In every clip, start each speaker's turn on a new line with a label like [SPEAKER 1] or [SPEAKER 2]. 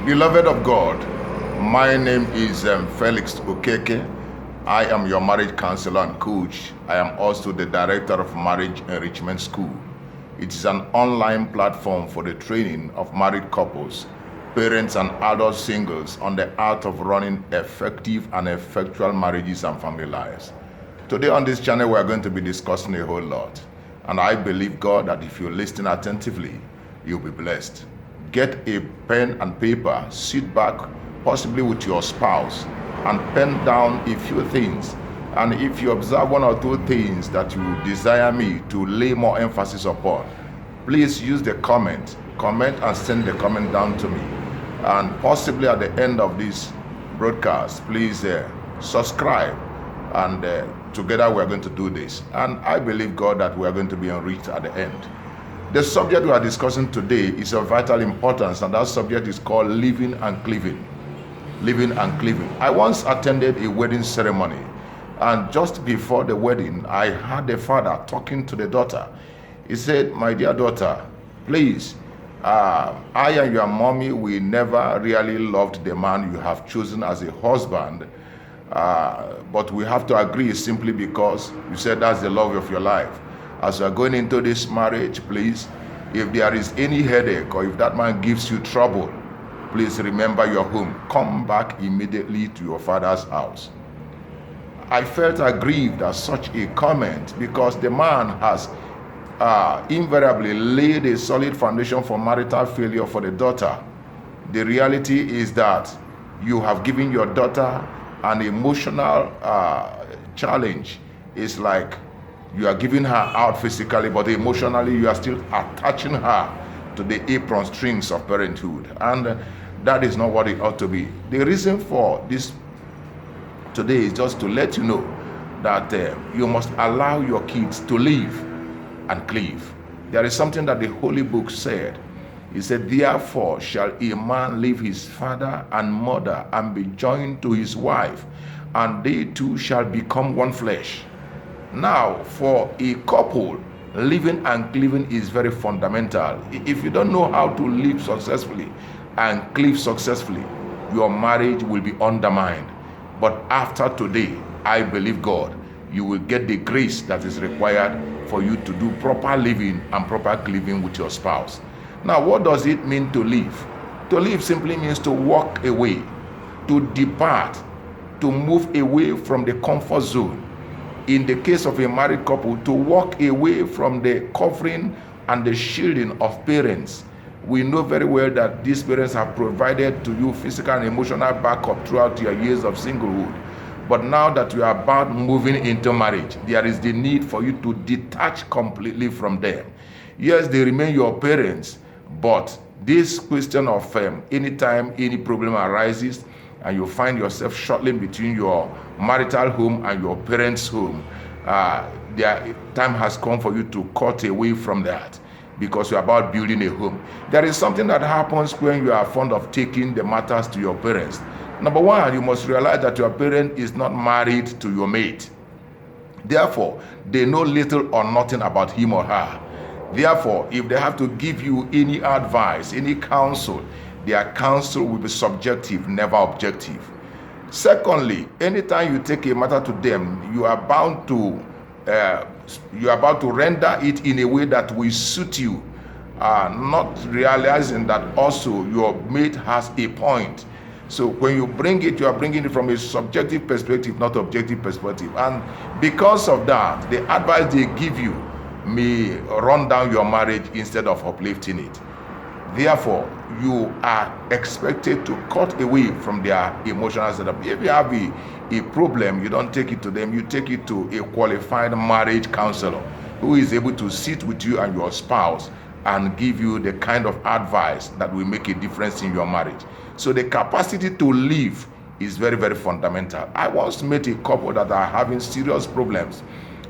[SPEAKER 1] Beloved of God, my name is Felix Okeke. I am your marriage counselor and coach. I am also the director of Marriage Enrichment School. It is an online platform for the training of married couples, parents and adult singles on the art of running effective and effectual marriages and family lives. Today on this channel, we are going to be discussing a whole lot. And I believe, God, that if you listen attentively, you'll be blessed. Get a pen and paper, sit back, possibly with your spouse, and pen down a few things. And if you observe one or two things that you desire me to lay more emphasis upon, please use the comment and send the comment down to me. And possibly at the end of this broadcast, please subscribe, and together we are going to do this. And I believe, God, that we are going to be enriched at the end. The subject we are discussing today is of vital importance, and that subject is called living and cleaving. Living and cleaving. I once attended a wedding ceremony, and just before the wedding, I heard the father talking to the daughter. He said, "My dear daughter, please, I and your mommy, we never really loved the man you have chosen as a husband, but we have to agree simply because you said that's the love of your life. As you are going into this marriage, please, if there is any headache or if that man gives you trouble, please remember your home. Come back immediately to your father's house." I felt aggrieved at such a comment because the man has invariably laid a solid foundation for marital failure for the daughter. The reality is that you have given your daughter an emotional challenge. It's like you are giving her out physically, but emotionally you are still attaching her to the apron strings of parenthood. And that is not what it ought to be. The reason for this today is just to let you know that you must allow your kids to live and cleave. There is something that the Holy Book said. He said, "Therefore shall a man leave his father and mother and be joined to his wife, and they two shall become one flesh." Now, for a couple, living and cleaving is very fundamental. If you don't know how to live successfully and cleave successfully, your marriage will be undermined. But after today, I believe, God, you will get the grace that is required for you to do proper living and proper cleaving with your spouse. Now, what does it mean to live? To live simply means to walk away, to depart, to move away from the comfort zone. In the case of a married couple, to walk away from the covering and the shielding of parents. We know very well that these parents have provided to you physical and emotional backup throughout your years of singlehood. But now that you are about moving into marriage, there is the need for you to detach completely from them. Yes, they remain your parents, but this question of anytime any problem arises, and you find yourself shuttling between your marital home and your parents' home, the time has come for you to cut away from that because you're about building a home. There is something that happens when you are fond of taking the matters to your parents. Number one, you must realize that your parent is not married to your mate. Therefore, they know little or nothing about him or her. Therefore, if they have to give you any advice, any counsel, their counsel will be subjective, never objective. Secondly, anytime you take a matter to them, you are about to render it in a way that will suit you, not realizing that also your mate has a point. So when you bring it, you are bringing it from a subjective perspective, not objective perspective. And because of that, the advice they give you may run down your marriage instead of uplifting it. Therefore, you are expected to cut away from their emotional setup. If you have a problem, you don't take it to them, you take it to a qualified marriage counselor who is able to sit with you and your spouse and give you the kind of advice that will make a difference in your marriage. So the capacity to live is very, very fundamental. I once met a couple that are having serious problems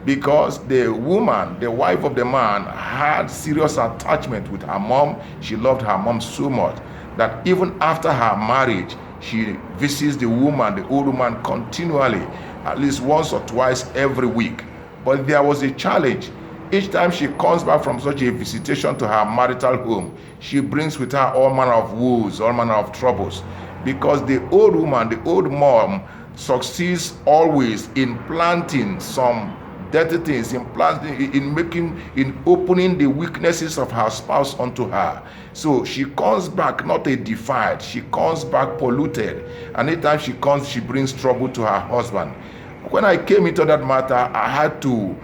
[SPEAKER 1] because the woman, the wife of the man, had serious attachment with her mom. She loved her mom so much that even after her marriage, she visits the woman, the old woman, continually, at least once or twice every week. But there was a challenge. Each time she comes back from such a visitation to her marital home, she brings with her all manner of woes, all manner of troubles, because the old woman, the old mom, succeeds always in planting some dirty things, in opening the weaknesses of her spouse unto her. So she comes back not a defiled, she comes back polluted, and anytime she comes, she brings trouble to her husband. When I came into that matter, I had to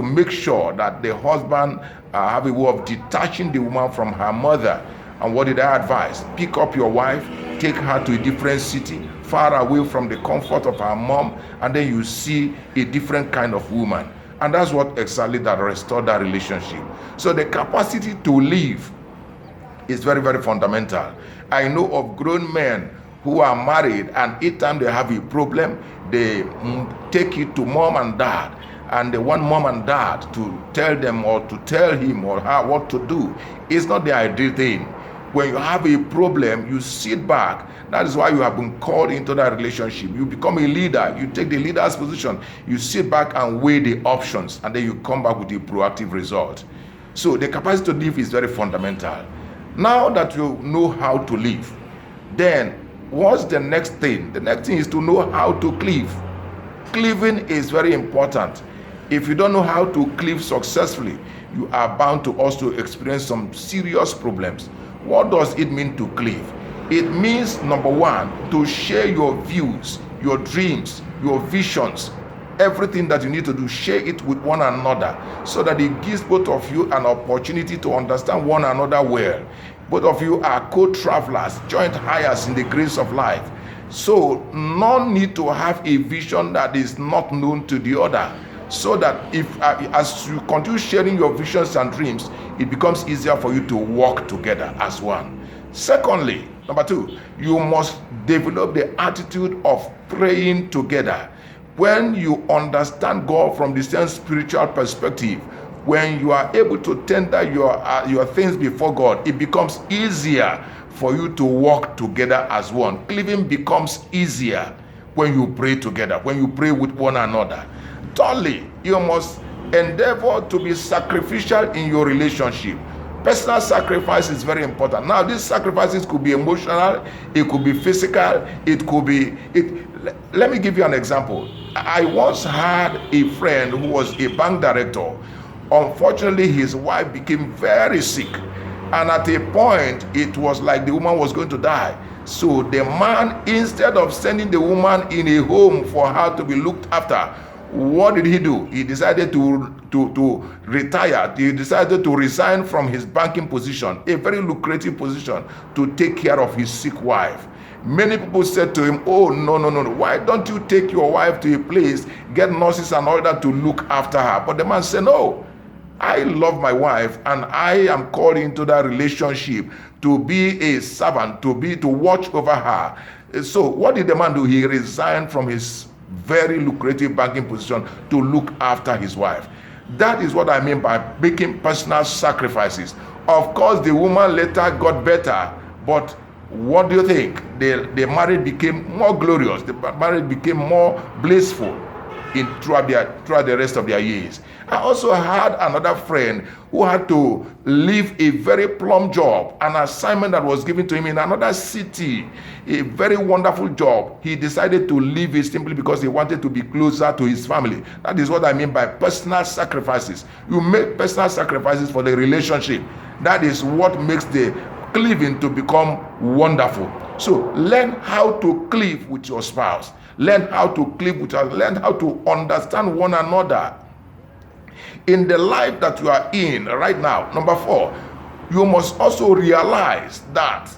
[SPEAKER 1] make sure that the husband have a way of detaching the woman from her mother. And what did I advise? Pick up your wife, take her to a different city, far away from the comfort of her mom, and then you see a different kind of woman. And that's what exactly that restored that relationship. So the capacity to live is very, very fundamental. I know of grown men who are married, and each time they have a problem, they take it to mom and dad, and they want mom and dad to tell them or to tell him or her what to do. It's not the ideal thing. When you have a problem, you sit back. That is why you have been called into that relationship. You become a leader. You take the leader's position. You sit back and weigh the options, and then you come back with a proactive result. So the capacity to live is very fundamental. Now that you know how to live, then what's the next thing? The next thing is to know how to cleave. Cleaving is very important. If you don't know how to cleave successfully, you are bound to also experience some serious problems. What does it mean to cleave? It means, number one, to share your views, your dreams, your visions, everything that you need to do, share it with one another, so that it gives both of you an opportunity to understand one another well. Both of you are co-travelers, joint hires in the grace of life. So none need to have a vision that is not known to the other, so that if as you continue sharing your visions and dreams, it becomes easier for you to work together as one. Secondly, number two, you must develop the attitude of praying together. When you understand God from the same spiritual perspective, when you are able to tender your things before God, it becomes easier for you to work together as one. Cleaving becomes easier when you pray together, when you pray with one another. Thirdly, you must endeavor to be sacrificial in your relationship. Personal sacrifice is very important. Now, these sacrifices could be emotional, it could be physical, it could be... Let me give you an example. I once had a friend who was a bank director. Unfortunately, his wife became very sick. And at a point, it was like the woman was going to die. So the man, instead of sending the woman in a home for her to be looked after, what did he do? He decided to retire. He decided to resign from his banking position, a very lucrative position, to take care of his sick wife. Many people said to him, oh, no, why don't you take your wife to a place, get nurses and all that to look after her? But the man said, no, I love my wife, and I am called into that relationship to be a servant, to watch over her. So what did the man do? He resigned from his very lucrative banking position to look after his wife. That is what I mean by making personal sacrifices. Of course, the woman later got better, but what do you think? The marriage became more glorious. The marriage became more blissful throughout the rest of their years. I also had another friend who had to leave a very plum job, an assignment that was given to him in another city, a very wonderful job. He decided to leave it simply because he wanted to be closer to his family. That is what I mean by personal sacrifices. You make personal sacrifices for the relationship. That is what makes the cleaving to become wonderful. So learn how to cleave with your spouse. Learn how to cleave with us. Learn how to understand one another. In the life that you are in right now, number 4, you must also realize that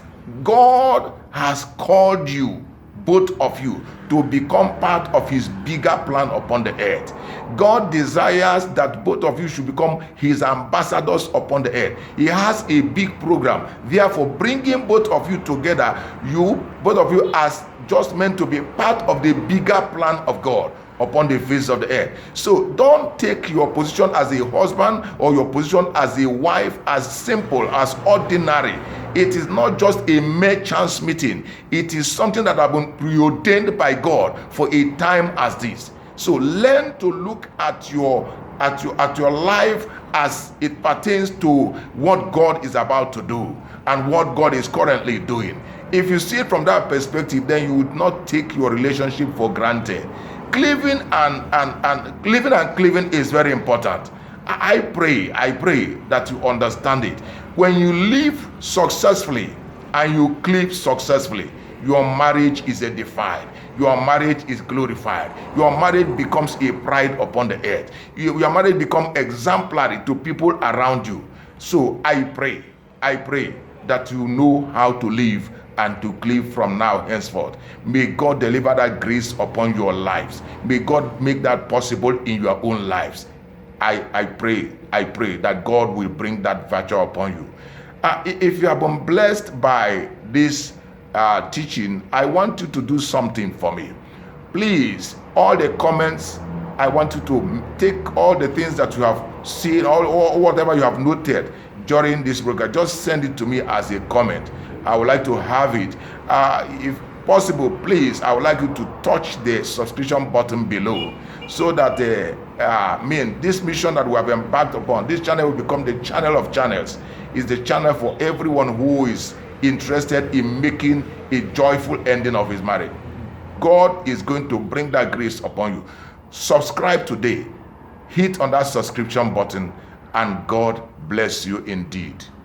[SPEAKER 1] God has called you, both of you, to become part of his bigger plan upon the earth. God desires that both of you should become his ambassadors upon the earth. He has a big program. Therefore, bringing both of you together, both of you as just meant to be part of the bigger plan of God upon the face of the earth. So don't take your position as a husband or your position as a wife as simple, as ordinary. It is not just a mere chance meeting. It is something that has been preordained by God for a time as this. So learn to look at your at your life as it pertains to what God is about to do and what God is currently doing. If you see it from that perspective, then you would not take your relationship for granted. Cleaving and cleaving is very important. I pray that you understand it. When you live successfully and you cleave successfully, your marriage is edified. Your marriage is glorified. Your marriage becomes a pride upon the earth. Your marriage becomes exemplary to people around you. So I pray that you know how to live and to cleave from now henceforth. May God deliver that grace upon your lives. May God make that possible in your own lives. I pray that God will bring that virtue upon you. If you have been blessed by this teaching, I want you to do something for me. Please, all the comments, I want you to take all the things that you have seen, or whatever you have noted during this program, just send it to me as a comment. I would like to have it. If possible, please, I would like you to touch the subscription button below, so that this mission that we have embarked upon, this channel will become the channel of channels. It's the channel for everyone who is interested in making a joyful ending of his marriage. God is going to bring that grace upon you. Subscribe today. Hit on that subscription button, and God bless you indeed.